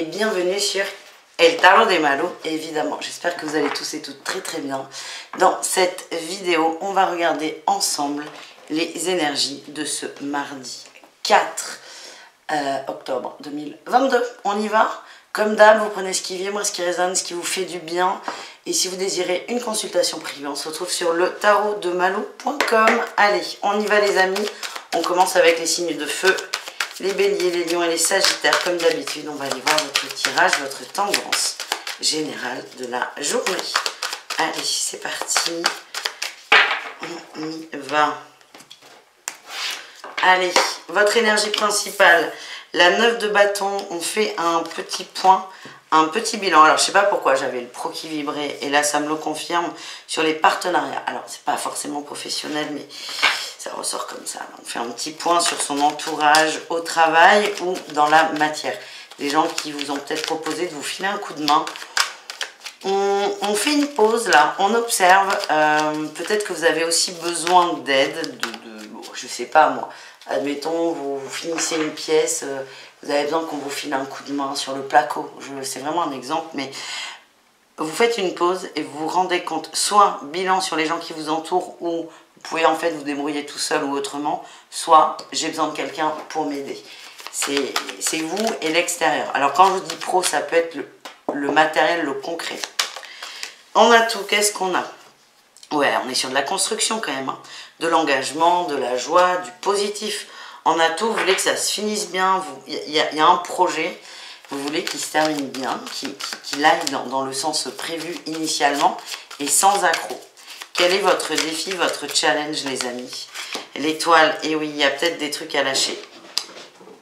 bienvenue sur El Tarot de Malo. Évidemment, j'espère que vous allez tous et toutes très très bien. Dans cette vidéo, on va regarder ensemble les énergies de ce mardi 4 octobre 2022. On y va. Comme d'hab, vous prenez ce qui vient, ce qui résonne, ce qui vous fait du bien. Et si vous désirez une consultation privée, on se retrouve sur le tarotdemalo.com. Allez, on y va les amis. On commence avec les signes de feu, les béliers, les lions et les sagittaires. Comme d'habitude, on va aller voir votre tirage, votre tendance générale de la journée. Allez, c'est parti. On y va. Allez, votre énergie principale. La 9 de bâton, on fait un petit point, un petit bilan. Alors, je ne sais pas pourquoi j'avais le pro qui vibrait et là, ça me le confirme sur les partenariats. Alors, c'est pas forcément professionnel, mais ça ressort comme ça. On fait un petit point sur son entourage au travail ou dans la matière. Des gens qui vous ont peut-être proposé de vous filer un coup de main. On fait une pause là, on observe. Peut-être que vous avez aussi besoin d'aide, je ne sais pas moi. Admettons, vous finissez une pièce, vous avez besoin qu'on vous file un coup de main sur le placo. C'est vraiment un exemple, mais vous faites une pause et vous vous rendez compte, soit bilan sur les gens qui vous entourent, ou vous pouvez en fait vous débrouiller tout seul ou autrement, soit j'ai besoin de quelqu'un pour m'aider. C'est vous et l'extérieur. Alors quand je vous dis pro, ça peut être le matériel, le concret. On a tout, qu'est-ce qu'on a? Ouais, on est sur de la construction quand même, hein. De l'engagement, de la joie, du positif. On a tout, vous voulez que ça se finisse bien, il y a un projet, vous voulez qu'il se termine bien, qu'il aille dans le sens prévu initialement et sans accroc. Quel est votre défi, votre challenge les amis? L'étoile, et oui, il y a peut-être des trucs à lâcher.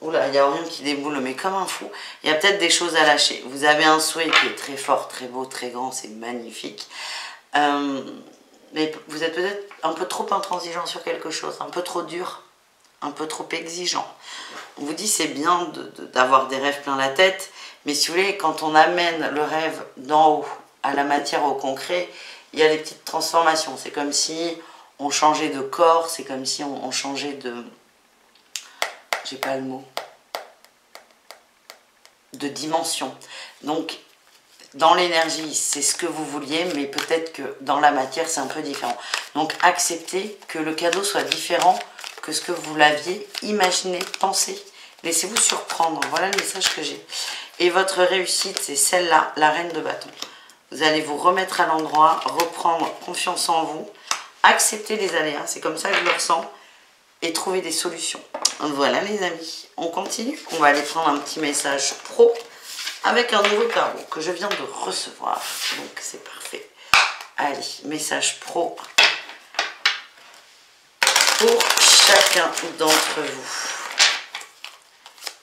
Oula, il y a Orion qui déboule, mais comme un fou. Il y a peut-être des choses à lâcher. Vous avez un souhait qui est très fort, très beau, très grand, c'est magnifique. Mais vous êtes peut-être un peu trop intransigeant sur quelque chose, un peu trop dur, un peu trop exigeant. On vous dit c'est bien d'avoir des rêves plein la tête, mais si vous voulez, quand on amène le rêve d'en haut à la matière, au concret, il y a des petites transformations. C'est comme si on changeait de corps, c'est comme si on changeait de... J'ai pas le mot. De dimension. Donc, dans l'énergie, c'est ce que vous vouliez, mais peut-être que dans la matière, c'est un peu différent. Donc, acceptez que le cadeau soit différent que ce que vous l'aviez imaginé, pensé. Laissez-vous surprendre. Voilà le message que j'ai. Et votre réussite, c'est celle-là, la reine de bâton. Vous allez vous remettre à l'endroit, reprendre confiance en vous, accepter les aléas, c'est comme ça que je le ressens, et trouver des solutions. Voilà les amis, on continue. On va aller prendre un petit message pro avec un nouveau tarot que je viens de recevoir. Donc c'est parfait. Allez, message pro pour chacun d'entre vous.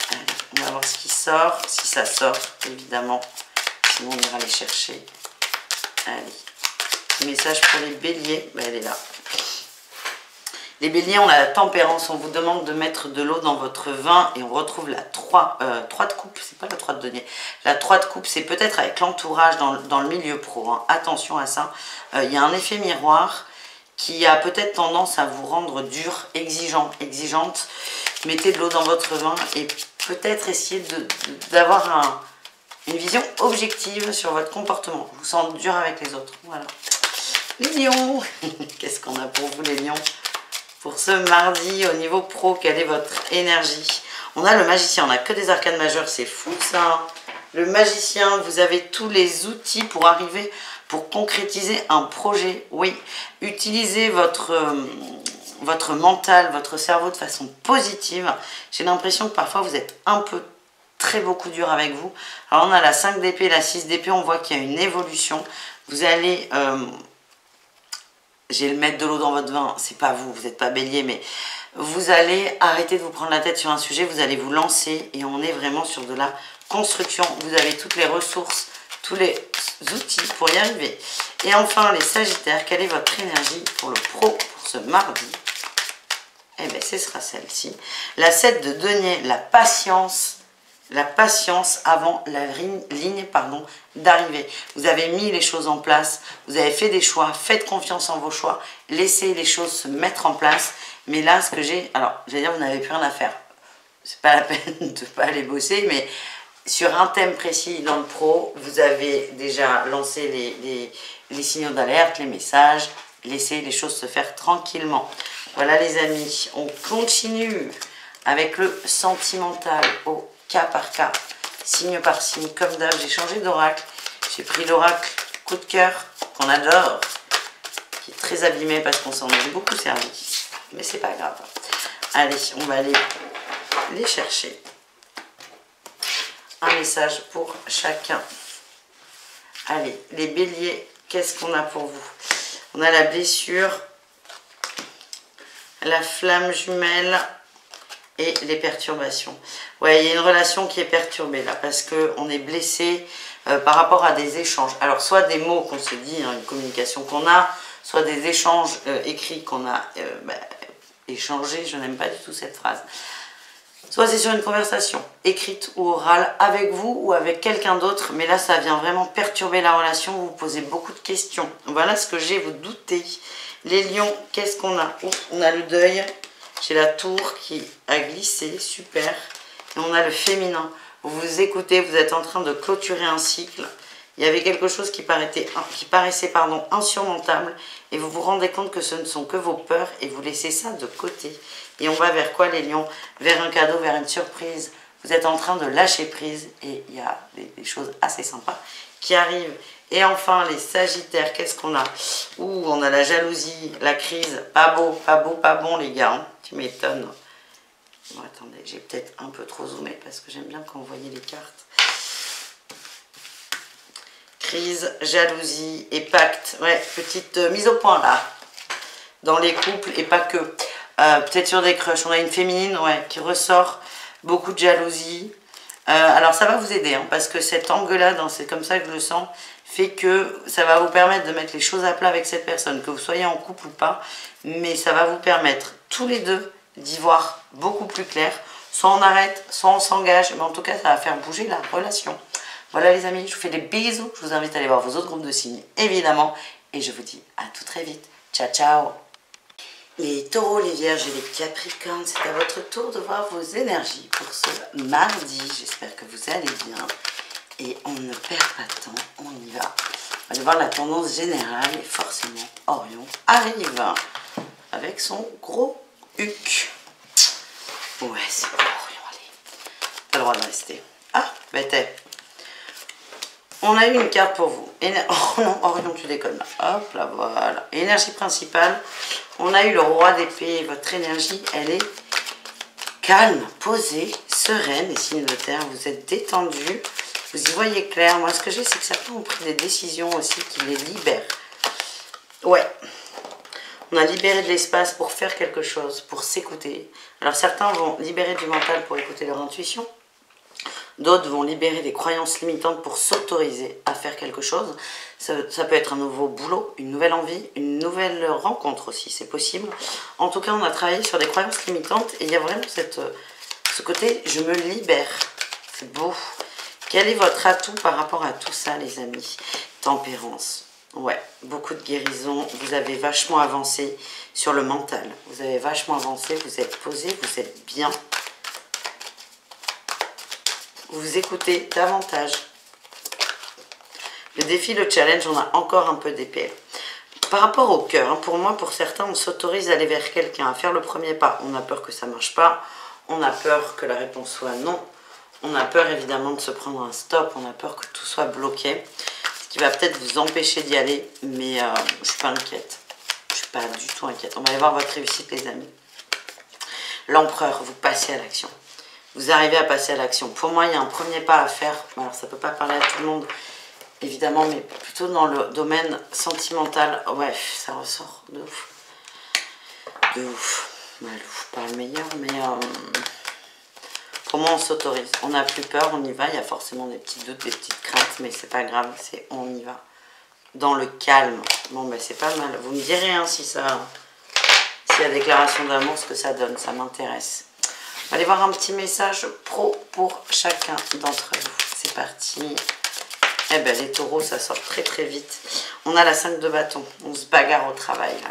Allez, on va voir ce qui sort. Si ça sort, évidemment. Sinon on ira les chercher. Allez. Message pour les béliers. Ben, elle est là. Les béliers, on a la tempérance, on vous demande de mettre de l'eau dans votre vin et on retrouve la 3 de coupe, c'est pas la 3 de denier. La 3 de coupe, c'est peut-être avec l'entourage dans le milieu pro, hein. Attention à ça. Il y a un effet miroir qui a peut-être tendance à vous rendre dur, exigeante. Mettez de l'eau dans votre vin et peut-être essayez d'avoir une vision objective sur votre comportement. Vous sentez dur avec les autres. Voilà. Les lions, qu'est-ce qu'on a pour vous les lions? Pour ce mardi, au niveau pro, quelle est votre énergie? On a le magicien, on n'a que des arcanes majeures, c'est fou ça. Le magicien, vous avez tous les outils pour arriver, pour concrétiser un projet. Oui, utilisez votre mental, votre cerveau de façon positive. J'ai l'impression que parfois vous êtes un peu beaucoup dur avec vous. Alors on a la 5 d'épée, la 6 d'épée, on voit qu'il y a une évolution. Vous allez... j'ai le mettre de l'eau dans votre vin, c'est pas vous, vous n'êtes pas bélier, mais vous allez arrêter de vous prendre la tête sur un sujet, vous allez vous lancer et on est vraiment sur de la construction. Vous avez toutes les ressources, tous les outils pour y arriver. Et enfin, les sagittaires, quelle est votre énergie pour le pro pour ce mardi? Eh bien, ce sera celle-ci. La 7 de denier, la patience avant la ligne d'arrivée. Vous avez mis les choses en place, vous avez fait des choix, faites confiance en vos choix, laissez les choses se mettre en place. Mais là, ce que j'ai... Alors, j'allais dire, vous n'avez plus rien à faire. C'est pas la peine de ne pas aller bosser, mais sur un thème précis dans le pro, vous avez déjà lancé les signaux d'alerte, les messages, laissez les choses se faire tranquillement. Voilà les amis, on continue avec le sentimental au cas par cas, signe par signe, comme d'hab. J'ai changé d'oracle, j'ai pris l'oracle coup de cœur qu'on adore, qui est très abîmé parce qu'on s'en est beaucoup servi, mais c'est pas grave. Allez, on va aller les chercher. Un message pour chacun. Allez, les béliers, qu'est-ce qu'on a pour vous? On a la blessure, la flamme jumelle et les perturbations. Ouais, il y a une relation qui est perturbée là, parce qu'on est blessé par rapport à des échanges. Alors, soit des mots qu'on se dit, hein, une communication qu'on a, soit des échanges écrits qu'on a échangés. Je n'aime pas du tout cette phrase. Soit c'est sur une conversation écrite ou orale avec vous ou avec quelqu'un d'autre, mais là ça vient vraiment perturber la relation, vous vous posez beaucoup de questions. Voilà ce que j'ai, vous doutez. Les lions, qu'est-ce qu'on a? On a le deuil, j'ai la tour qui a glissé, super. Et on a le féminin, vous vous écoutez, vous êtes en train de clôturer un cycle. Il y avait quelque chose qui paraissait insurmontable et vous vous rendez compte que ce ne sont que vos peurs et vous laissez ça de côté. Et on va vers quoi les lions? Vers un cadeau, vers une surprise. Vous êtes en train de lâcher prise et il y a des choses assez sympas qui arrivent. Et enfin les sagittaires, qu'est-ce qu'on a? On a la jalousie, la crise, pas beau, pas beau, pas bon les gars, hein. Tu m'étonnes. Bon attendez, j'ai peut-être un peu trop zoomé parce que j'aime bien quand vous voyez les cartes. Crise, jalousie et pacte. Ouais, petite mise au point là. Dans les couples et pas que. Peut-être sur des crushs. On a une féminine ouais, qui ressort. Beaucoup de jalousie. Alors ça va vous aider. Hein, parce que cet angle-là, c'est comme ça que je le sens, fait que ça va vous permettre de mettre les choses à plat avec cette personne. Que vous soyez en couple ou pas. Mais ça va vous permettre tous les deux d'y voir beaucoup plus clair. Soit on arrête, soit on s'engage. Mais en tout cas, ça va faire bouger la relation. Voilà les amis, je vous fais des bisous. Je vous invite à aller voir vos autres groupes de signes, évidemment. Et je vous dis à tout très vite. Ciao, ciao. Les taureaux, les vierges et les capricornes, c'est à votre tour de voir vos énergies pour ce mardi. J'espère que vous allez bien. Et on ne perd pas de temps, on y va. On va aller voir la tendance générale. Et forcément, Orion arrive avec son gros huc. Ouais, c'est bon, Orion, allez. T'as le droit de rester. Ah, bête. On a eu une carte pour vous. Oh non, Orion, tu déconnes là. Hop là, voilà. Énergie principale. On a eu le roi d'épée. Votre énergie, elle est calme, posée, sereine. Et signe de terre, vous êtes détendu. Vous y voyez clair. Moi, ce que j'ai, c'est que certains ont pris des décisions aussi qui les libèrent. Ouais. On a libéré de l'espace pour faire quelque chose, pour s'écouter. Alors, certains vont libérer du mental pour écouter leur intuition. D'autres vont libérer des croyances limitantes pour s'autoriser à faire quelque chose. Ça peut être un nouveau boulot, une nouvelle envie, une nouvelle rencontre aussi, c'est possible. En tout cas, on a travaillé sur des croyances limitantes et il y a vraiment ce côté « je me libère ». C'est beau. Quel est votre atout par rapport à tout ça, les amis? Tempérance. Ouais, beaucoup de guérison. Vous avez vachement avancé sur le mental. Vous avez vachement avancé, vous êtes posé, vous êtes bien. Vous écoutez davantage. Le défi, le challenge, on a encore un peu d'épée. Par rapport au cœur, hein, pour moi, pour certains, on s'autorise à aller vers quelqu'un, à faire le premier pas. On a peur que ça ne marche pas. On a peur que la réponse soit non. On a peur évidemment de se prendre un stop. On a peur que tout soit bloqué. Ce qui va peut-être vous empêcher d'y aller. Mais je ne suis pas inquiète. Je ne suis pas du tout inquiète. On va aller voir votre réussite, les amis. L'empereur, vous passez à l'action. Vous arrivez à passer à l'action. Pour moi, il y a un premier pas à faire. Alors, ça ne peut pas parler à tout le monde, évidemment, mais plutôt dans le domaine sentimental. Ouais, ça ressort de ouf. De ouf. Ouais, pas le meilleur, mais pour moi, on s'autorise. On n'a plus peur, on y va. Il y a forcément des petits doutes, des petites craintes, mais c'est pas grave, c'est on y va. Dans le calme. Bon, ben, c'est pas mal. Vous me direz hein, si la déclaration d'amour, ce que ça donne, ça m'intéresse. On va aller voir un petit message pro pour chacun d'entre vous. C'est parti. Eh ben les taureaux, ça sort très très vite. On a la 5 de bâton. On se bagarre au travail là.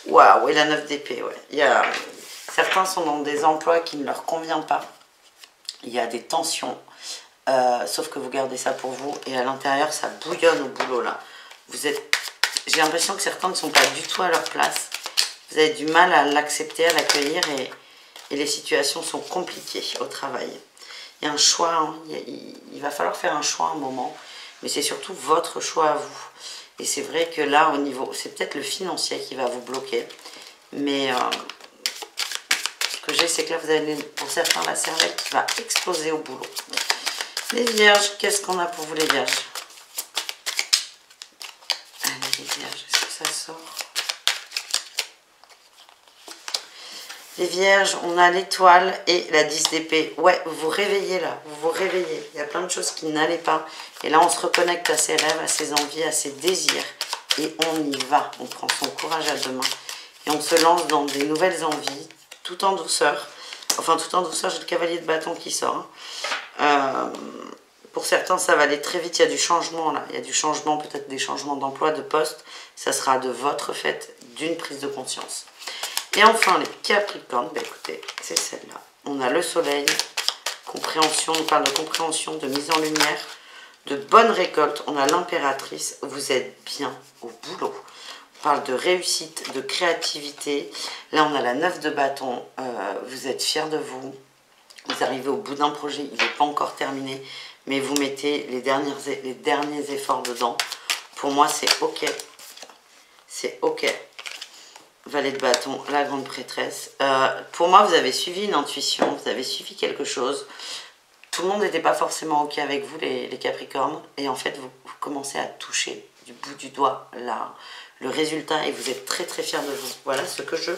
Waouh, et la 9 d'épée, ouais. Certains sont dans des emplois qui ne leur conviennent pas. Il y a des tensions. sauf que vous gardez ça pour vous et à l'intérieur ça bouillonne au boulot là. J'ai l'impression que certains ne sont pas du tout à leur place. Vous avez du mal à l'accepter, à l'accueillir et les situations sont compliquées au travail. Il y a un choix, hein, il va falloir faire un choix à un moment, mais c'est surtout votre choix à vous. Et c'est vrai que là, au niveau, c'est peut-être le financier qui va vous bloquer, mais ce que j'ai, c'est que là, vous avez, pour certains, la cervelle qui va exploser au boulot. Les vierges, qu'est-ce qu'on a pour vous les vierges? Allez, les vierges, est-ce que ça sort? Les vierges, on a l'étoile et la 10 d'épée. Ouais, vous vous réveillez là, vous vous réveillez. Il y a plein de choses qui n'allaient pas. Et là, on se reconnecte à ses rêves, à ses envies, à ses désirs. Et on y va. On prend son courage à deux mains. Et on se lance dans des nouvelles envies, tout en douceur. Enfin, tout en douceur, j'ai le cavalier de bâton qui sort. Pour certains, ça va aller très vite. Il y a du changement là. Il y a du changement, peut-être des changements d'emploi, de poste. Ça sera de votre fait, d'une prise de conscience. Et enfin, les Capricornes, bah écoutez, c'est celle-là. On a le soleil, compréhension, on parle de compréhension, de mise en lumière, de bonne récolte. On a l'impératrice, vous êtes bien au boulot. On parle de réussite, de créativité. Là, on a la 9 de bâton, vous êtes fiers de vous. Vous arrivez au bout d'un projet, il n'est pas encore terminé, mais vous mettez les derniers efforts dedans. Pour moi, c'est OK. C'est OK. Valet de bâton, la grande prêtresse. Pour moi, vous avez suivi une intuition, vous avez suivi quelque chose. Tout le monde n'était pas forcément OK avec vous, les Capricornes. Et en fait, vous commencez à toucher du bout du doigt le résultat et vous êtes très très fiers de vous. Voilà ce que je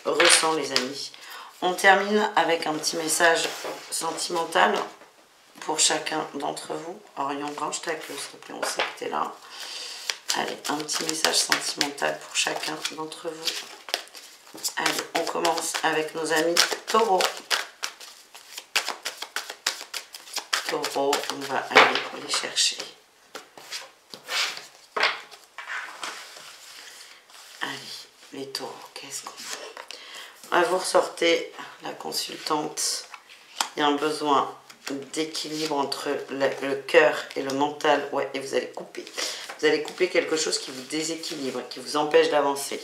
ressens, les amis. On termine avec un petit message sentimental pour chacun d'entre vous. Orion, branche ta queue, s'il te plaît, on sait que t'es là. Allez, un petit message sentimental pour chacun d'entre vous. Allez, on commence avec nos amis taureaux. Taureaux, on va aller les chercher. Allez, les taureaux, qu'est-ce qu'on a? Vous ressortez la consultante. Il y a un besoin d'équilibre entre le cœur et le mental. Ouais, et vous allez couper. Vous allez couper quelque chose qui vous déséquilibre, qui vous empêche d'avancer.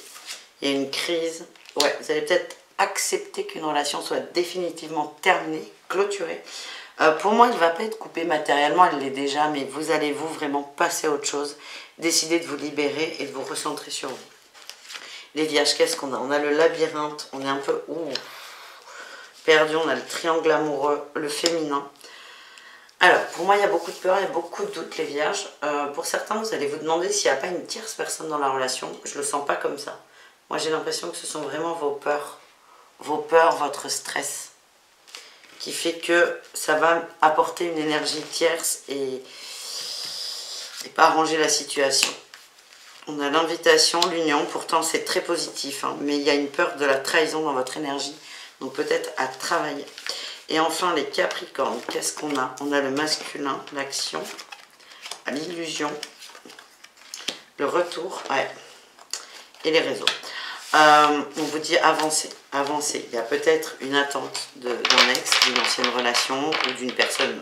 Il y a une crise. Ouais, vous allez peut-être accepter qu'une relation soit définitivement terminée, clôturée. Pour moi, il ne va pas être coupé matériellement, elle l'est déjà, mais vous allez vraiment passer à autre chose, décider de vous libérer et de vous recentrer sur vous. Les vierges, qu'est-ce qu'on a? On a le labyrinthe, on est un peu perdu, on a le triangle amoureux, le féminin. Alors, pour moi, il y a beaucoup de peur, il y a beaucoup de doutes, les vierges. Pour certains, vous allez vous demander s'il n'y a pas une tierce personne dans la relation. Je ne le sens pas comme ça. Moi, j'ai l'impression que ce sont vraiment vos peurs, votre stress, qui fait que ça va apporter une énergie tierce et pas arranger la situation. On a l'invitation, l'union, pourtant c'est très positif, hein, mais il y a une peur de la trahison dans votre énergie, donc peut-être à travailler. Et enfin, les Capricornes, qu'est-ce qu'on a? On a le masculin, l'action, l'illusion, le retour, ouais, et les réseaux. On vous dit avancez, avancez. Il y a peut-être une attente d'un ex, d'une ancienne relation ou d'une personne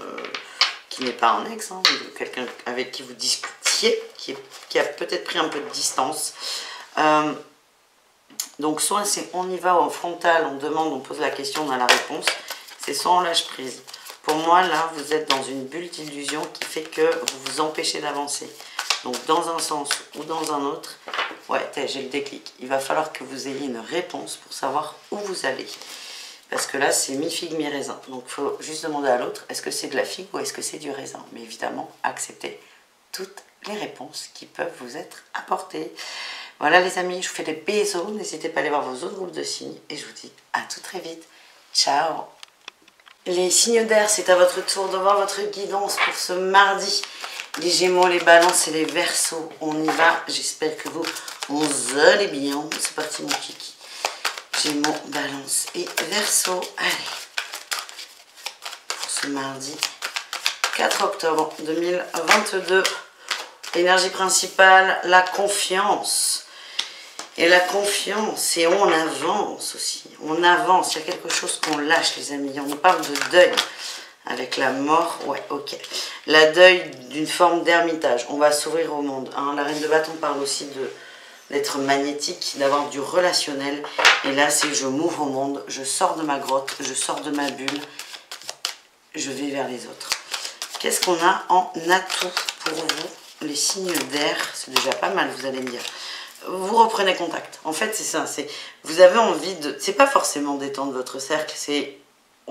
qui n'est pas un ex, hein, quelqu'un avec qui vous discutiez, qui a peut-être pris un peu de distance. Donc soit c'est on y va au frontal, on demande, on pose la question, on a la réponse. C'est soit on lâche prise. Pour moi, là, vous êtes dans une bulle d'illusion qui fait que vous vous empêchez d'avancer. Donc, dans un sens ou dans un autre, ouais, j'ai le déclic. Il va falloir que vous ayez une réponse pour savoir où vous allez. Parce que là, c'est mi-figue, mi-raisin. Donc, il faut juste demander à l'autre, est-ce que c'est de la figue ou est-ce que c'est du raisin? Mais évidemment, acceptez toutes les réponses qui peuvent vous être apportées. Voilà, les amis, je vous fais des bisous. N'hésitez pas à aller voir vos autres groupes de signes. Et je vous dis à tout très vite. Ciao! Les signes d'air, c'est à votre tour de voir votre guidance pour ce mardi. Les Gémeaux, les Balances et les Verseaux, on y va. J'espère que vous allez bien. C'est parti, mon kiki. Gémeaux, Balance et Verseaux. Allez, pour ce mardi 4 octobre 2022. Énergie principale, la confiance. Et la confiance, et on avance aussi. On avance, il y a quelque chose qu'on lâche, les amis. On parle de deuil. Avec la mort, ouais, ok. La deuil d'une forme d'ermitage. On va s'ouvrir au monde. Hein. La reine de bâton parle aussi d'être magnétique, d'avoir du relationnel. Et là, c'est je m'ouvre au monde, je sors de ma grotte, je sors de ma bulle, je vais vers les autres. Qu'est-ce qu'on a en atout pour vous? Les signes d'air, c'est déjà pas mal, vous allez me dire. Vous reprenez contact. En fait, c'est ça. Vous avez envie de... C'est pas forcément d'étendre votre cercle, c'est...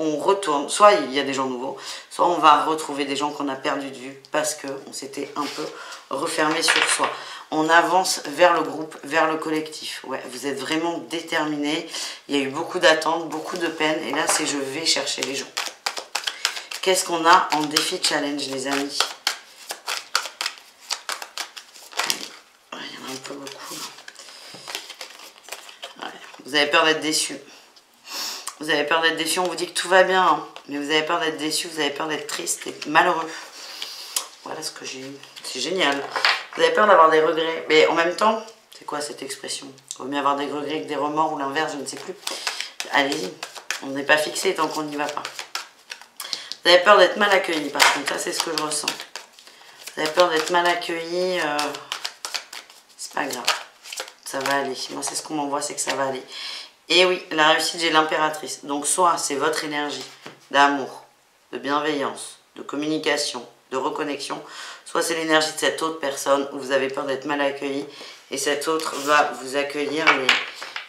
On retourne, soit il y a des gens nouveaux, soit on va retrouver des gens qu'on a perdu de vue parce qu'on s'était un peu refermé sur soi. On avance vers le groupe, vers le collectif. Ouais, vous êtes vraiment déterminés. Il y a eu beaucoup d'attentes, beaucoup de peine. Et là, c'est je vais chercher les gens. Qu'est-ce qu'on a en défi challenge, les amis? Ouais, il y en a un peu beaucoup. Ouais, vous avez peur d'être déçus. Vous avez peur d'être déçu, on vous dit que tout va bien, hein, mais vous avez peur d'être déçu, vous avez peur d'être triste et malheureux. Voilà ce que j'ai eu. C'est génial. Vous avez peur d'avoir des regrets. Mais en même temps, c'est quoi cette expression? Il vaut mieux avoir des regrets que des remords ou l'inverse, je ne sais plus. Allez-y, on n'est pas fixé tant qu'on n'y va pas. Vous avez peur d'être mal accueilli, par contre, ça c'est ce que je ressens. Vous avez peur d'être mal accueilli, c'est pas grave. Ça va aller. Moi, c'est ce qu'on m'envoie, c'est que ça va aller. Et oui, la réussite, j'ai l'impératrice. Donc, soit c'est votre énergie d'amour, de bienveillance, de communication, de reconnexion, soit c'est l'énergie de cette autre personne où vous avez peur d'être mal accueilli et cette autre va vous accueillir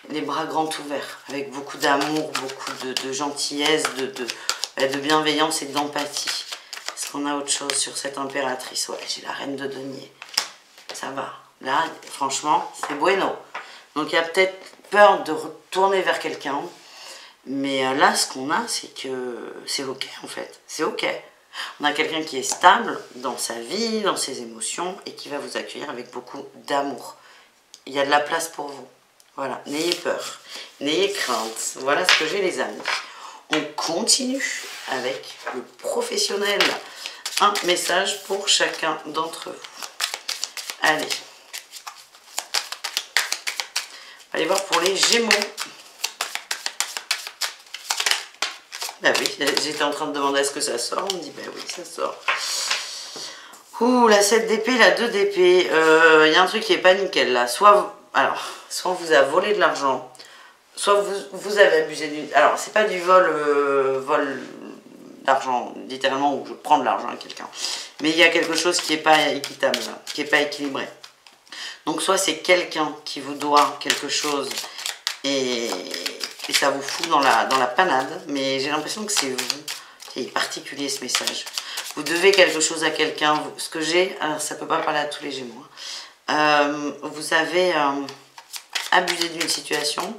les bras grands ouverts, avec beaucoup d'amour, beaucoup de gentillesse, de bienveillance et d'empathie. Est-ce qu'on a autre chose sur cette impératrice? Ouais, j'ai la reine de denier. Ça va. Là, franchement, c'est bueno. Donc, il y a peut-être peur de retourner vers quelqu'un. Mais là, ce qu'on a, c'est que c'est ok, en fait. C'est ok. On a quelqu'un qui est stable dans sa vie, dans ses émotions, et qui va vous accueillir avec beaucoup d'amour. Il y a de la place pour vous. Voilà, n'ayez peur, n'ayez crainte. Voilà ce que j'ai, les amis. On continue avec le professionnel. Un message pour chacun d'entre vous. Allez. On va aller voir pour les Gémeaux. Bah oui, j'étais en train de demander à ce que ça sort. On me dit, bah oui, ça sort. Ouh, la 7 d'épée, la 2 d'épée. Il y a un truc qui est pas nickel là. Soit on vous a volé de l'argent, soit vous avez abusé d'une... Alors, c'est pas du vol d'argent, littéralement, où je prends de l'argent à quelqu'un. Mais il y a quelque chose qui n'est pas équitable, là, qui n'est pas équilibré. Donc, soit c'est quelqu'un qui vous doit quelque chose et ça vous fout dans la panade, mais j'ai l'impression que c'est vous. C'est particulier ce message. Vous devez quelque chose à quelqu'un. Ce que j'ai, alors ça ne peut pas parler à tous les Gémeaux. Vous avez abusé d'une situation,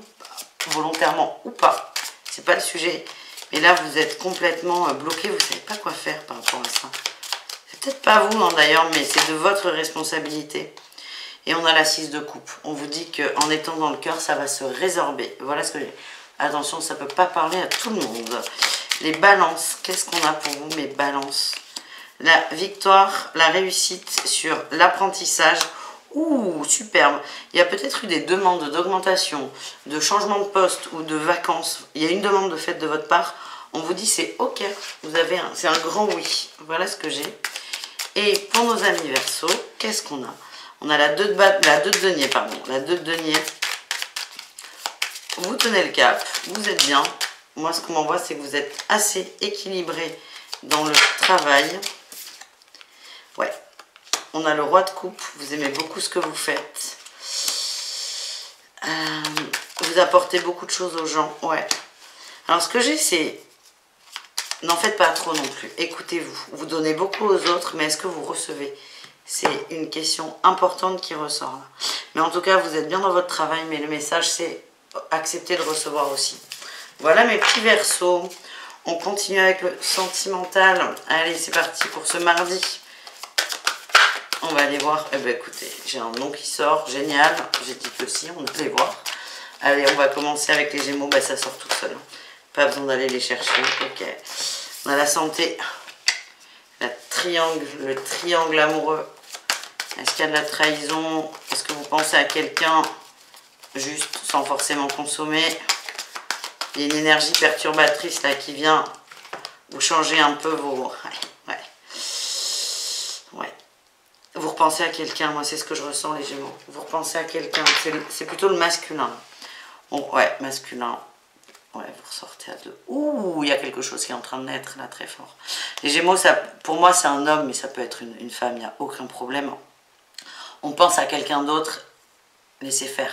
volontairement ou pas. C'est pas le sujet. Mais là, vous êtes complètement bloqué. Vous ne savez pas quoi faire par rapport à ça. C'est peut-être pas vous, hein, d'ailleurs, mais c'est de votre responsabilité. Et on a la 6 de coupe. On vous dit qu'en étant dans le cœur, ça va se résorber. Voilà ce que j'ai. Attention, ça ne peut pas parler à tout le monde. Les balances, qu'est-ce qu'on a pour vous, mes balances? La victoire, la réussite sur l'apprentissage. Ouh, superbe. Il y a peut-être eu des demandes d'augmentation, de changement de poste ou de vacances. Il y a une demande de fait de votre part. On vous dit c'est ok. C'est un grand oui. Voilà ce que j'ai. Et pour nos amis Verseau, qu'est-ce qu'on a? On a la 2 de denier, pardon. La 2 de denier. Vous tenez le cap, vous êtes bien. Moi, ce qu'on m'envoie, c'est que vous êtes assez équilibré dans le travail. Ouais. On a le roi de coupe. Vous aimez beaucoup ce que vous faites. Vous apportez beaucoup de choses aux gens. Ouais. Alors, ce que j'ai, c'est... N'en faites pas trop non plus. Écoutez-vous. Vous donnez beaucoup aux autres, mais est-ce que vous recevez? C'est une question importante qui ressort là. Mais en tout cas, vous êtes bien dans votre travail, mais le message, c'est accepter de recevoir aussi. Voilà mes petits Verseaux. On continue avec le sentimental. Allez, c'est parti pour ce mardi. On va aller voir. Eh bien, écoutez, j'ai un nom qui sort. Génial. J'ai dit que si, on allait voir. Allez, on va commencer avec les Gémeaux. Ben, ça sort tout seul. Pas besoin d'aller les chercher. Ok. On a la santé. Le triangle amoureux. Est-ce qu'il y a de la trahison? Est-ce que vous pensez à quelqu'un juste sans forcément consommer? Il y a une énergie perturbatrice là qui vient Vous changez un peu vos... Ouais. Vous repensez à quelqu'un, moi c'est ce que je ressens les Gémeaux. Vous repensez à quelqu'un, c'est plutôt le masculin. Bon, ouais, masculin. Ouais, vous ressortez à deux. Ouh, il y a quelque chose qui est en train de naître là, très fort. Les Gémeaux, ça, pour moi c'est un homme, mais ça peut être une femme, il n'y a aucun problème. On pense à quelqu'un d'autre, laissez faire.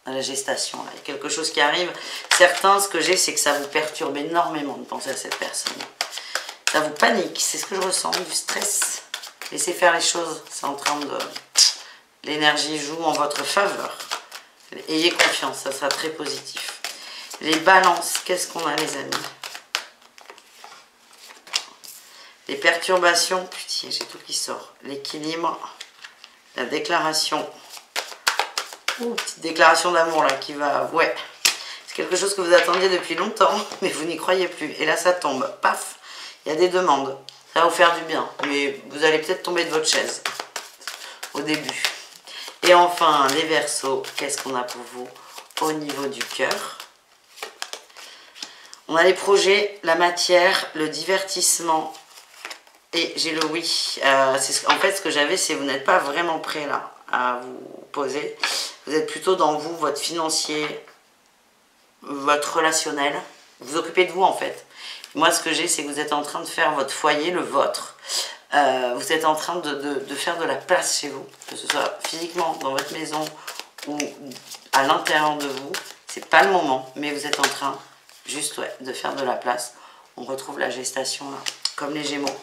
Dans la gestation, là. Il y a quelque chose qui arrive. Certains, ce que j'ai, c'est que ça vous perturbe énormément de penser à cette personne. Ça vous panique, c'est ce que je ressens, du stress. Laissez faire les choses, c'est en train de... L'énergie joue en votre faveur. Ayez confiance, ça sera très positif. Les balances, qu'est-ce qu'on a les amis? Les perturbations, putain, j'ai tout qui sort. L'équilibre, la déclaration. Ouh, petite déclaration d'amour là qui va... Ouais, c'est quelque chose que vous attendiez depuis longtemps, mais vous n'y croyez plus. Et là ça tombe, paf, il y a des demandes. Ça va vous faire du bien, mais vous allez peut-être tomber de votre chaise au début. Et enfin, les Verseaux, qu'est-ce qu'on a pour vous au niveau du cœur? On a les projets, la matière, le divertissement et j'ai le oui. En fait, ce que j'avais, c'est que vous n'êtes pas vraiment prêt là à vous poser. Vous êtes plutôt dans vous, votre financier, votre relationnel. Vous vous occupez de vous en fait. Moi, ce que j'ai, c'est que vous êtes en train de faire votre foyer, le vôtre. Vous êtes en train de faire de la place chez vous, que ce soit physiquement dans votre maison ou à l'intérieur de vous. C'est pas le moment, mais vous êtes en train juste de faire de la place. On retrouve la gestation là, comme les Gémeaux.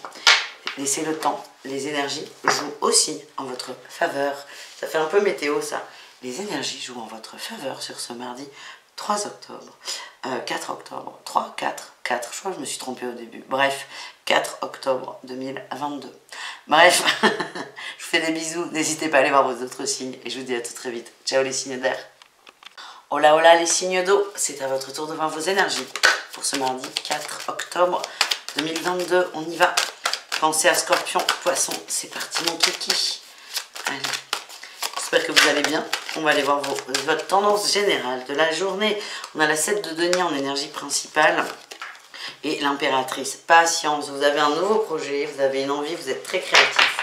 Laissez le temps, les énergies jouent aussi en votre faveur. Ça fait un peu météo ça. Les énergies jouent en votre faveur sur ce mardi 3 octobre. 4 octobre, 3, 4, 4, je crois que je me suis trompée au début. Bref, 4 octobre 2022. Bref, je vous fais des bisous. N'hésitez pas à aller voir vos autres signes et je vous dis à tout très vite. Ciao les signes d'air. Hola hola les signes d'eau, c'est à votre tour de voir vos énergies pour ce mardi 4 octobre 2022. On y va. Pensez à Scorpion, Poisson, c'est parti mon kiki. Allez, j'espère que vous allez bien. On va aller voir votre tendance générale de la journée. On a la 7 de denier en énergie principale et l'impératrice. Patience, vous avez un nouveau projet, vous avez une envie, vous êtes très créatif.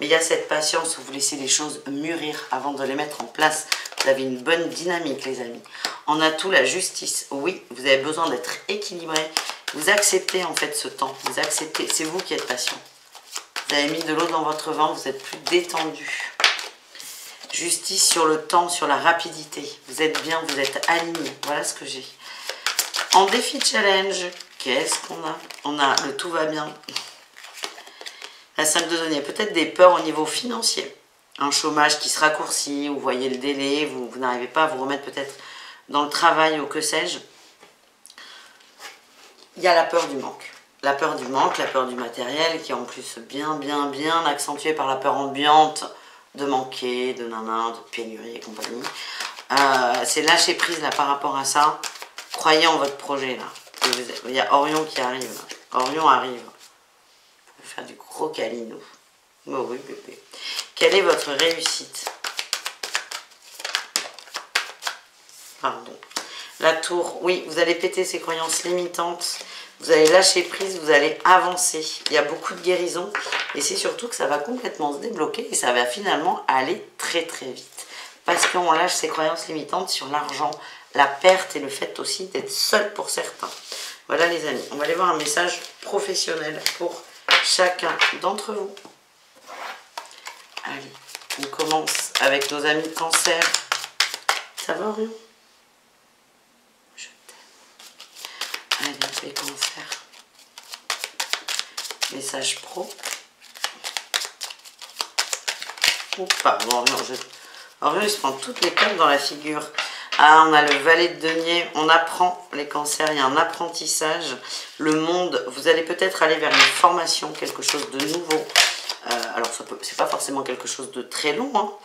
Mais il y a cette patience où vous laissez les choses mûrir avant de les mettre en place. Vous avez une bonne dynamique les amis. En atout, la justice. Oui, vous avez besoin d'être équilibré. Vous acceptez en fait ce temps. Vous acceptez, c'est vous qui êtes patient. Vous avez mis de l'eau dans votre vin, vous êtes plus détendu. Justice sur le temps, sur la rapidité. Vous êtes bien, vous êtes aligné. Voilà ce que j'ai. En défi challenge, qu'est-ce qu'on a? On a le tout va bien. La 5 de denier, peut-être des peurs au niveau financier. Un chômage qui se raccourcit, vous voyez le délai, vous n'arrivez pas à vous remettre peut-être dans le travail ou que sais-je. Il y a la peur du manque. La peur du manque, la peur du matériel qui est en plus bien accentuée par la peur ambiante de manquer, de nanan, de pénurie et compagnie. C'est lâcher prise là par rapport à ça. Croyez en votre projet là. Il y a Orion qui arrive. Là. Orion arrive. Vous pouvez faire du gros câlinou. Oh oui bébé. Quelle est votre réussite? Pardon. La tour, oui, vous allez péter ces croyances limitantes. Vous allez lâcher prise, vous allez avancer. Il y a beaucoup de guérison. Et c'est surtout que ça va complètement se débloquer et ça va finalement aller très vite. Parce qu'on lâche ces croyances limitantes sur l'argent, la perte et le fait aussi d'être seul pour certains. Voilà les amis, on va aller voir un message professionnel pour chacun d'entre vous. Allez, on commence avec nos amis Cancer. Ça va Orion? Je t'aime. Allez, les Cancers. Message pro. Oh, pardon, Orion, il se prend toutes les cartes dans la figure. Ah, on a le valet de denier, on apprend les Cancers, il y a un apprentissage. Le monde, vous allez peut-être aller vers une formation, quelque chose de nouveau. Alors, c'est pas forcément quelque chose de très long.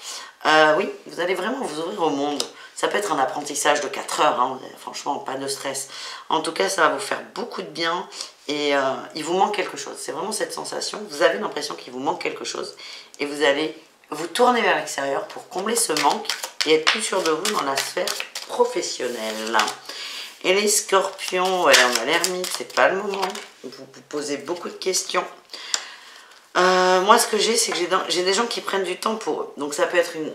Hein. Oui, vous allez vraiment vous ouvrir au monde. Ça peut être un apprentissage de 4 heures. Hein. Franchement, pas de stress. En tout cas, ça va vous faire beaucoup de bien. Et il vous manque quelque chose. C'est vraiment cette sensation. Vous avez l'impression qu'il vous manque quelque chose. Et vous allez vous tourner vers l'extérieur pour combler ce manque et être plus sûr de vous dans la sphère professionnelle. Et les scorpions, ouais, on a l'ermite, c'est pas le moment. Vous vous posez beaucoup de questions. Moi, ce que j'ai, c'est que j'ai des gens qui prennent du temps pour eux. Donc, ça peut être une...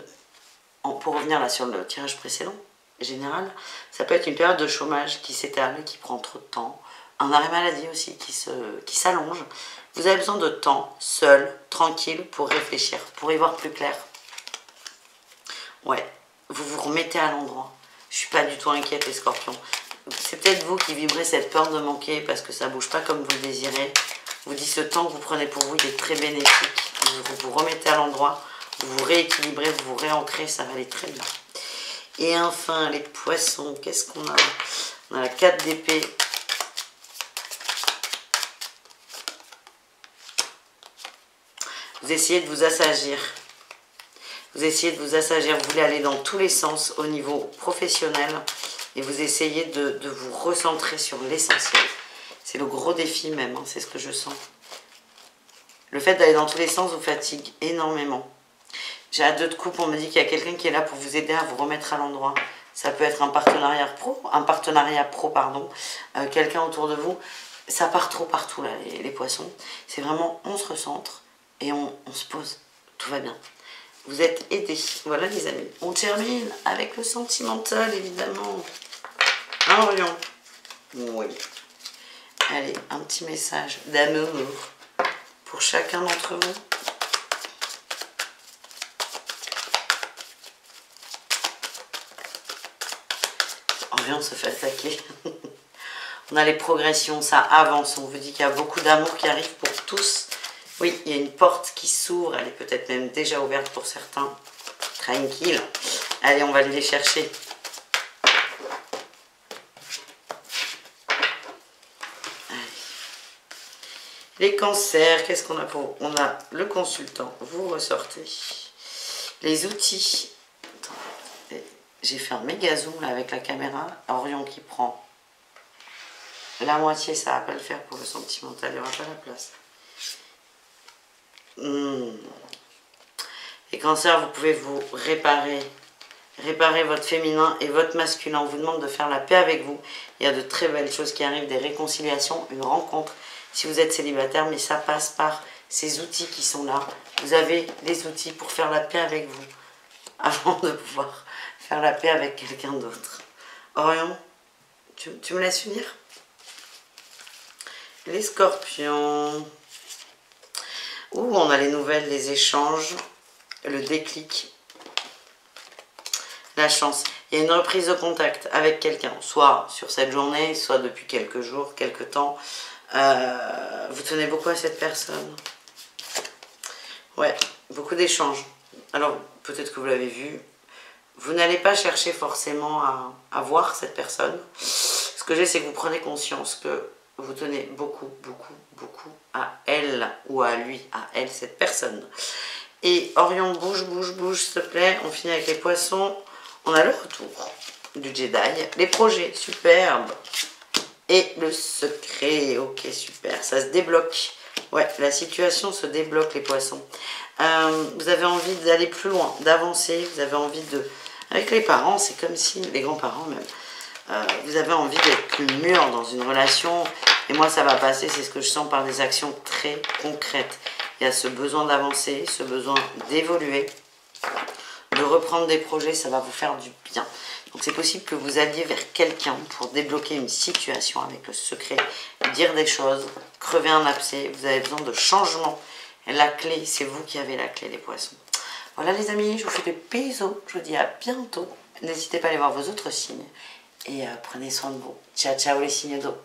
Pour revenir là sur le tirage précédent, général, ça peut être une période de chômage qui s'étale, qui prend trop de temps. Un arrêt maladie aussi qui s'allonge. Vous avez besoin de temps, seul, tranquille, pour réfléchir, pour y voir plus clair. Ouais, vous vous remettez à l'endroit. Je suis pas du tout inquiète, les scorpions. C'est peut-être vous qui vibrez cette peur de manquer parce que ça bouge pas comme vous le désirez. Je vous dis, ce temps que vous prenez pour vous, il est très bénéfique. Vous vous remettez à l'endroit, vous vous rééquilibrez, vous vous réancrez, ça va aller très bien. Et enfin, les poissons, qu'est-ce qu'on a? On a la 4 d'épée. Vous essayez de vous assagir. Vous essayez de vous assagir, vous voulez aller dans tous les sens au niveau professionnel et vous essayez de vous recentrer sur l'essentiel. C'est le gros défi même, hein, c'est ce que je sens. Le fait d'aller dans tous les sens vous fatigue énormément. J'ai à 2 de coupe, on me dit qu'il y a quelqu'un qui est là pour vous aider à vous remettre à l'endroit. Ça peut être un partenariat pro, pardon, quelqu'un autour de vous. Ça part trop partout là, les poissons. C'est vraiment, on se recentre et on se pose. Tout va bien. Vous êtes aidés. Voilà les amis. On termine avec le sentimental, évidemment. Un Orion. Oui. Allez, un petit message d'amour pour chacun d'entre vous. Orion se fait attaquer. On a les progressions, ça avance. On vous dit qu'il y a beaucoup d'amour qui arrive pour tous. Oui, il y a une porte qui s'ouvre. Elle est peut-être même déjà ouverte pour certains. Tranquille. Allez, on va aller les chercher. Allez. Les cancers, qu'est-ce qu'on a pour vous? On a le consultant. Vous ressortez. Les outils. J'ai fait un méga zoom là avec la caméra. Orion qui prend la moitié, ça va pas le faire pour le sentimental, il n'y aura pas la place. Les cancers, vous pouvez vous réparer votre féminin et votre masculin. On vous demande de faire la paix avec vous. Il y a de très belles choses qui arrivent, des réconciliations, une rencontre si vous êtes célibataire, mais ça passe par ces outils qui sont là. Vous avez les outils pour faire la paix avec vous avant de pouvoir faire la paix avec quelqu'un d'autre. Orion, tu me laisses finir? Les scorpions. Ouh, on a les nouvelles, les échanges, le déclic, la chance. Il y a une reprise de contact avec quelqu'un, soit sur cette journée, soit depuis quelques jours, quelques temps. Vous tenez beaucoup à cette personne. Ouais, beaucoup d'échanges. Alors, peut-être que vous l'avez vu. Vous n'allez pas chercher forcément à voir cette personne. Ce que j'ai, c'est que vous prenez conscience que vous tenez beaucoup, beaucoup, beaucoup à elle ou à lui, à elle, cette personne. Et Orion, bouge, bouge, bouge, s'il te plaît. On finit avec les poissons. On a le retour du Jedi. Les projets, superbes. Et le secret, ok, super. Ça se débloque. Ouais, la situation se débloque, les poissons. Vous avez envie d'aller plus loin, d'avancer. Vous avez envie de... Avec les parents, c'est comme si... Les grands-parents même. Vous avez envie d'être plus mûr dans une relation. Et moi, ça va passer, c'est ce que je sens, par des actions très concrètes. Il y a ce besoin d'avancer, ce besoin d'évoluer, de reprendre des projets, ça va vous faire du bien. Donc c'est possible que vous alliez vers quelqu'un pour débloquer une situation avec le secret, dire des choses, crever un abcès. Vous avez besoin de changement. Et la clé, c'est vous qui avez la clé, les poissons. Voilà les amis, je vous fais des bisous. Je vous dis à bientôt. N'hésitez pas à aller voir vos autres signes. Et prenez soin de vous. Ciao, ciao les signes d'eau.